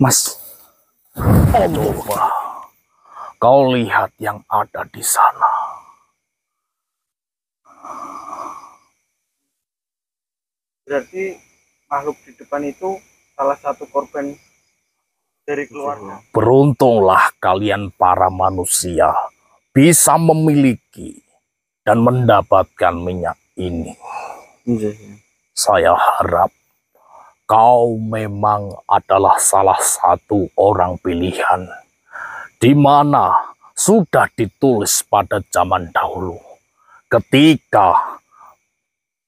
Mas, coba kau lihat yang ada di sana. Berarti makhluk di depan itu salah satu korban dari keluarga. Beruntunglah kalian para manusia bisa memiliki dan mendapatkan minyak ini. Saya harap kau memang adalah salah satu orang pilihan, di mana sudah ditulis pada zaman dahulu, ketika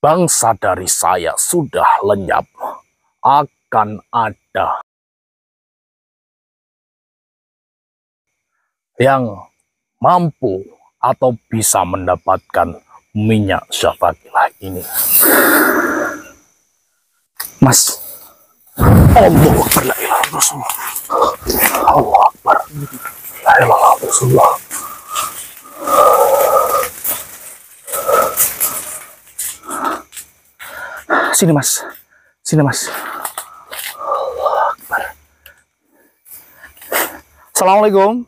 bangsa dari saya sudah lenyap, akan ada yang mampu atau bisa mendapatkan minyak syafakilah ini. Mas, Allah Akbar, la ilaha Rasulullah. Allah Akbar, la ilaha Rasulullah. Sini mas, sini mas. Allah Akbar. Assalamualaikum.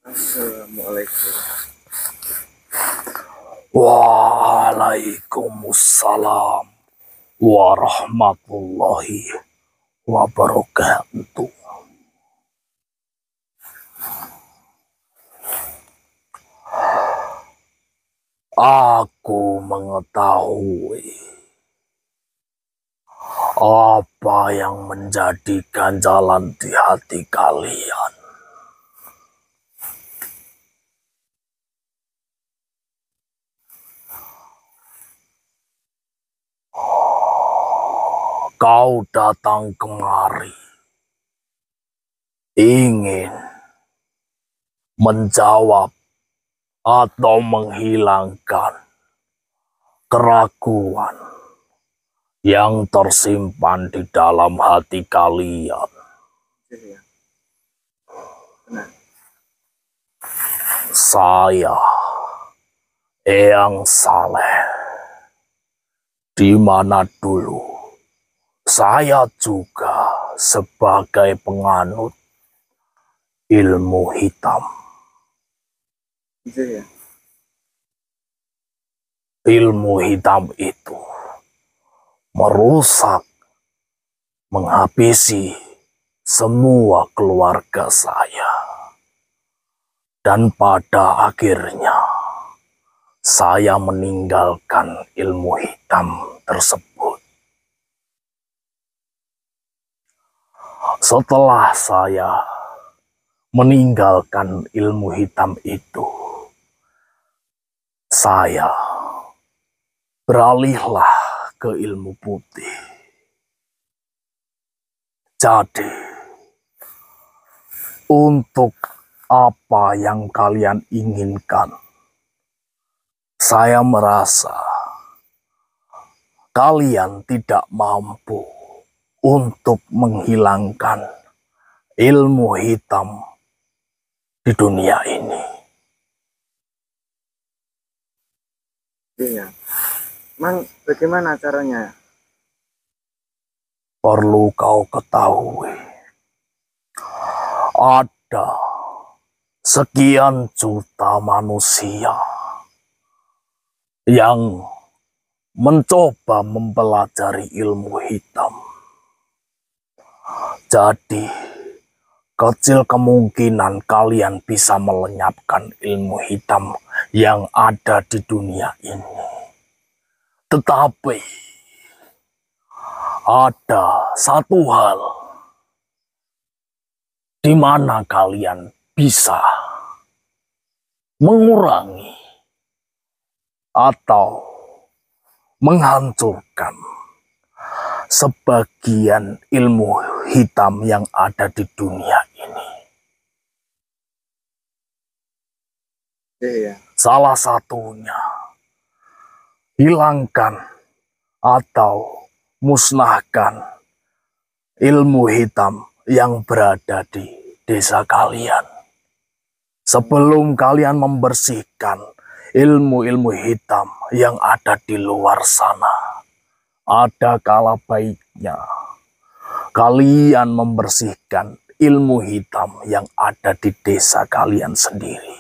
Assalamualaikum. Waalaikumsalam warahmatullahi wabarakatuh. Aku mengetahui apa yang menjadi ganjalan di hati kalian. Kau datang kemari ingin menjawab atau menghilangkan keraguan yang tersimpan di dalam hati kalian. Saya Eyang Saleh, di mana dulu saya juga sebagai penganut ilmu hitam. Ilmu hitam itu merusak, menghabisi semua keluarga saya. Dan pada akhirnya saya meninggalkan ilmu hitam tersebut. Setelah saya meninggalkan ilmu hitam itu, saya beralihlah ke ilmu putih. Jadi, untuk apa yang kalian inginkan, saya merasa kalian tidak mampu untuk menghilangkan ilmu hitam di dunia ini. Iya. Mang, bagaimana caranya? Perlu kau ketahui, ada sekian juta manusia yang mencoba mempelajari ilmu hitam. Jadi, kecil kemungkinan kalian bisa melenyapkan ilmu hitam yang ada di dunia ini. Tetapi, ada satu hal di mana kalian bisa mengurangi atau menghancurkan sebagian ilmu hitam yang ada di dunia ini. Iya. Salah satunya, hilangkan atau musnahkan ilmu hitam yang berada di desa kalian. Sebelum kalian membersihkan ilmu-ilmu hitam yang ada di luar sana. ada kala baiknya kalian membersihkan ilmu hitam yang ada di desa kalian sendiri.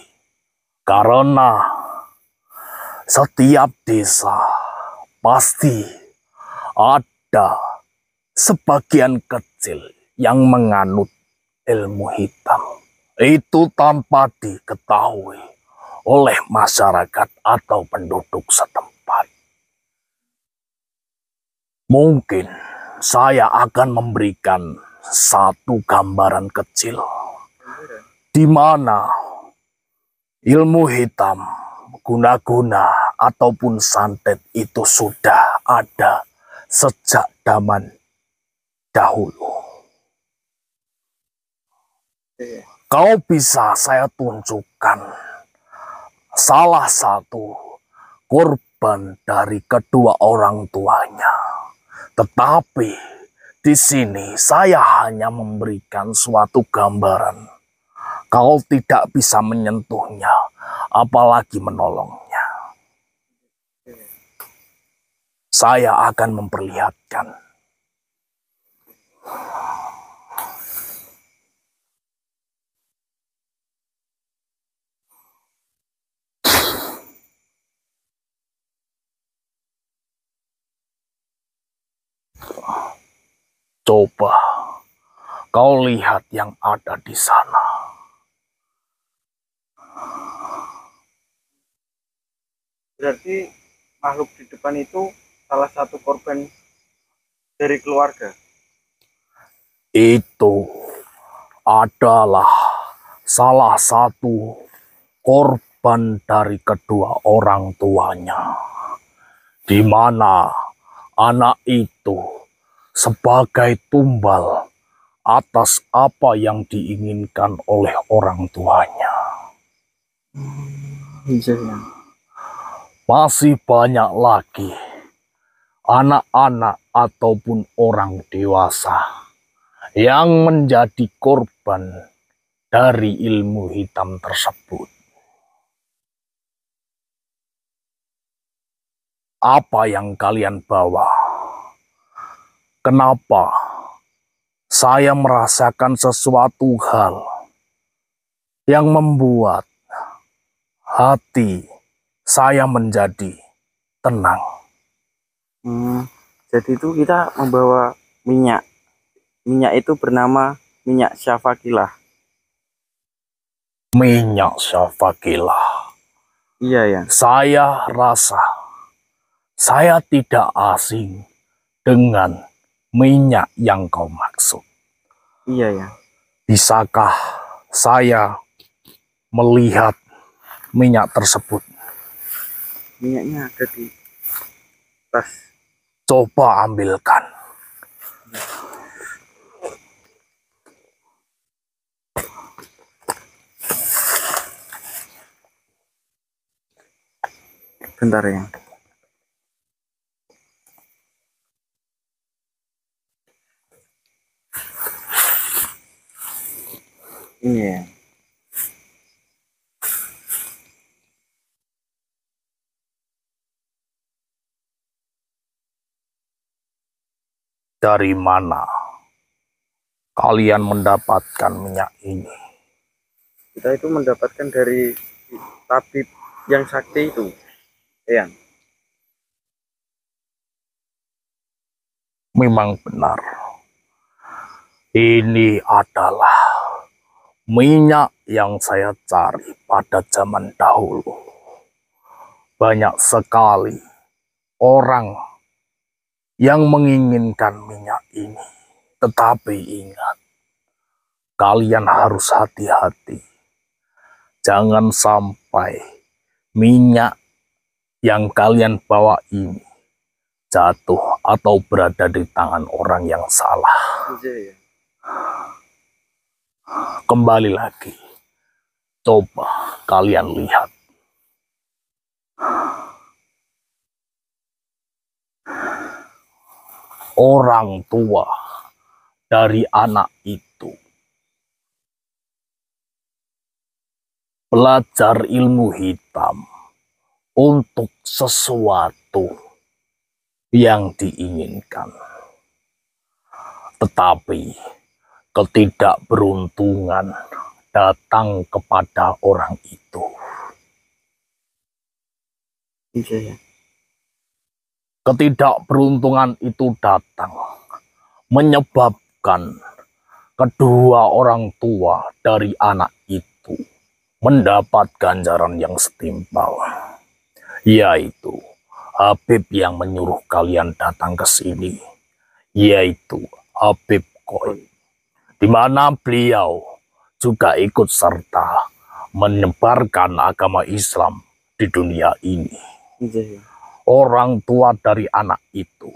Karena setiap desa pasti ada sebagian kecil yang menganut ilmu hitam. Itu tanpa diketahui oleh masyarakat atau penduduk setempat. Mungkin saya akan memberikan satu gambaran kecil di mana ilmu hitam, guna-guna ataupun santet itu sudah ada sejak zaman dahulu. Kau bisa saya tunjukkan salah satu korban dari kedua orang tuanya. Tetapi di sini saya hanya memberikan suatu gambaran. Kau tidak bisa menyentuhnya, apalagi menolongnya. Saya akan memperlihatkan. Coba kau lihat yang ada di sana. Berarti makhluk di depan itu salah satu korban dari keluarga. Itu adalah salah satu korban dari kedua orang tuanya, di mana anak itu sebagai tumbal atas apa yang diinginkan oleh orang tuanya. Masih banyak lagi anak-anak ataupun orang dewasa yang menjadi korban dari ilmu hitam tersebut. Apa yang kalian bawa? Kenapa saya merasakan sesuatu hal yang membuat hati saya menjadi tenang? Jadi itu kita membawa minyak. Minyak itu bernama minyak Syafakilah. Minyak Syafakilah. Iya ya. Saya rasa saya tidak asing dengan minyak yang kau maksud. Iya ya. Bisakah saya melihat minyak tersebut? Minyaknya ada di tas. Coba ambilkan. Bentar ya. Ini ya. Dari mana kalian mendapatkan minyak ini? Kita itu mendapatkan dari tabib yang sakti itu. Ya. Memang benar. Ini adalah minyak yang saya cari pada zaman dahulu. Banyak sekali orang yang menginginkan minyak ini. Tetapi ingat, kalian harus hati-hati. Jangan sampai minyak yang kalian bawa ini jatuh atau berada di tangan orang yang salah. Iya ya. Kembali lagi. Coba kalian lihat. Orang tua dari anak itu belajar ilmu hitam untuk sesuatu yang diinginkan. Tetapi ketidakberuntungan datang kepada orang itu. Iya. Ketidakberuntungan itu datang menyebabkan kedua orang tua dari anak itu mendapat ganjaran yang setimpal, yaitu Habib yang menyuruh kalian datang ke sini, yaitu Habib Koi, di mana beliau juga ikut serta menyebarkan agama Islam di dunia ini. Iya. Orang tua dari anak itu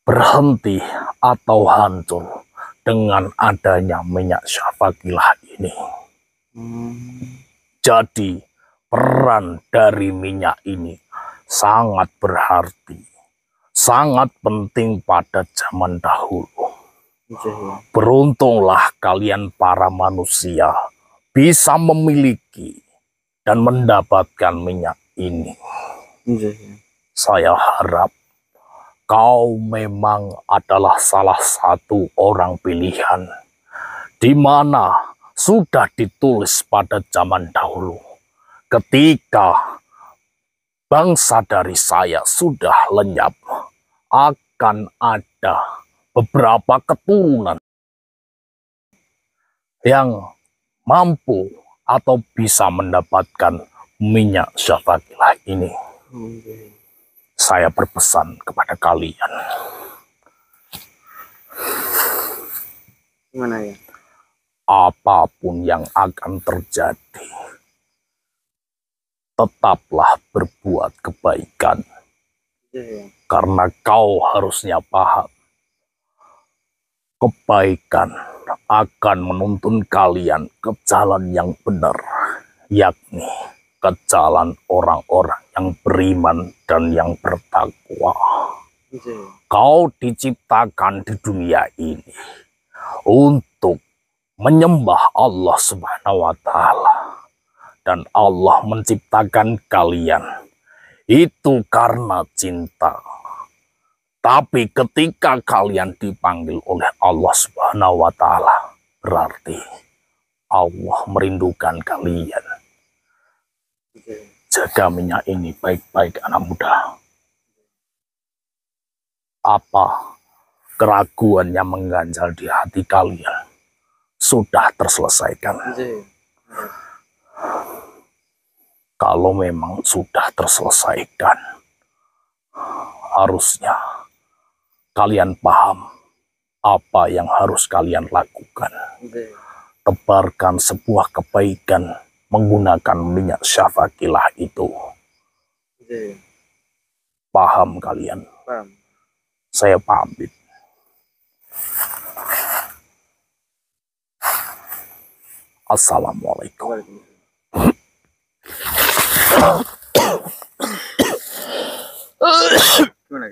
berhenti atau hancur dengan adanya minyak syafaqilah ini. Jadi peran dari minyak ini sangat berarti, sangat penting pada zaman dahulu. Beruntunglah kalian para manusia bisa memiliki dan mendapatkan minyak ini. Saya harap kau memang adalah salah satu orang pilihan di mana sudah ditulis pada zaman dahulu ketika bangsa dari saya sudah lenyap, akan ada beberapa keturunan yang mampu atau bisa mendapatkan minyak syafaqilah ini. Saya berpesan kepada kalian. Gimana ya? Apapun yang akan terjadi, tetaplah berbuat kebaikan. Karena kau harusnya paham, kebaikan akan menuntun kalian ke jalan yang benar, yakni ke jalan orang-orang yang beriman dan yang bertakwa. Kau diciptakan di dunia ini untuk menyembah Allah Subhanahu wa Ta'ala, dan Allah menciptakan kalian itu karena cinta. Tapi ketika kalian dipanggil oleh Allah Subhanahu wa Ta'ala, berarti Allah merindukan kalian. Jaga minyak ini baik-baik, anak muda. Apa keraguan yang mengganjal di hati kalian sudah terselesaikan? Kalau memang sudah terselesaikan, harusnya kalian paham apa yang harus kalian lakukan. Tebarkan sebuah kebaikan menggunakan minyak syafaqilah itu. Paham kalian? Paham. Saya pamit. Assalamualaikum. Gimana?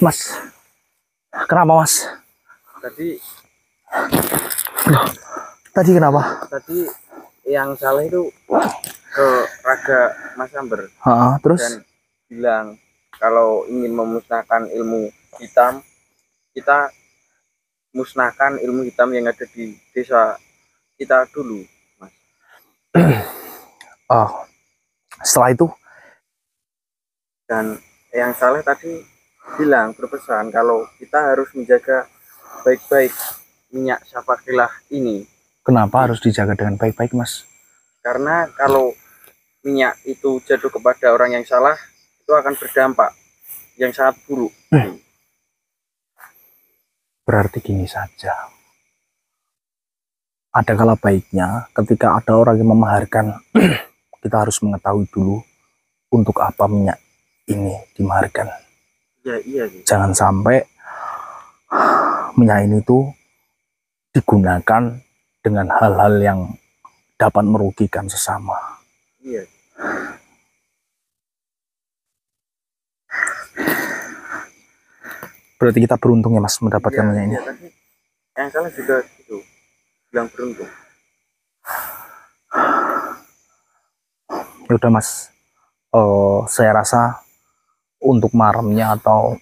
Mas, kenapa mas? Tadi kenapa? Tadi yang salah itu ke Raga Mas Amber. Terus? Dan bilang kalau ingin memusnahkan ilmu hitam, kita musnahkan ilmu hitam yang ada di desa kita dulu, Mas. Setelah itu? Dan yang salah tadi bilang, berpesan kalau kita harus menjaga baik-baik minyak syafaqilah ini. Kenapa harus dijaga dengan baik-baik, Mas? Karena kalau minyak itu jatuh kepada orang yang salah, itu akan berdampak yang sangat buruk. Berarti gini saja. Ada kala baiknya ketika ada orang yang memaharkan, kita harus mengetahui dulu untuk apa minyak ini dimaharkan. Iya. Jangan sampai minyak ini tuh digunakan dengan hal-hal yang dapat merugikan sesama. Iya. Berarti kita beruntung ya mas mendapatkan minyak ini. Yang salah juga itu bilang beruntung. Ya udah Mas, saya rasa untuk maremnya atau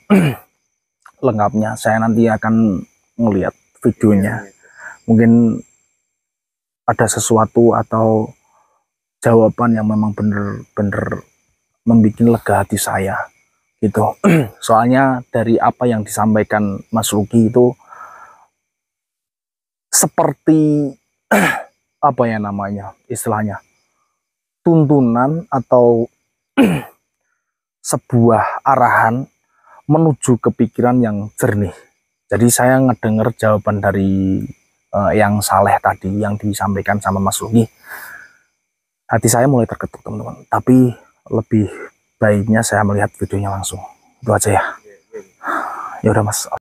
lengkapnya saya nanti akan melihat videonya. Mungkin ada sesuatu atau jawaban yang memang bener-bener membuat lega hati saya gitu. Soalnya dari apa yang disampaikan Mas Luki itu seperti apa ya namanya istilahnya, tuntunan atau sebuah arahan menuju kepikiran yang jernih. Jadi saya ngedenger jawaban dari yang saleh tadi yang disampaikan sama Mas Luki, hati saya mulai terketuk teman-teman. Tapi lebih baiknya saya melihat videonya langsung. Itu aja ya. Ya udah Mas.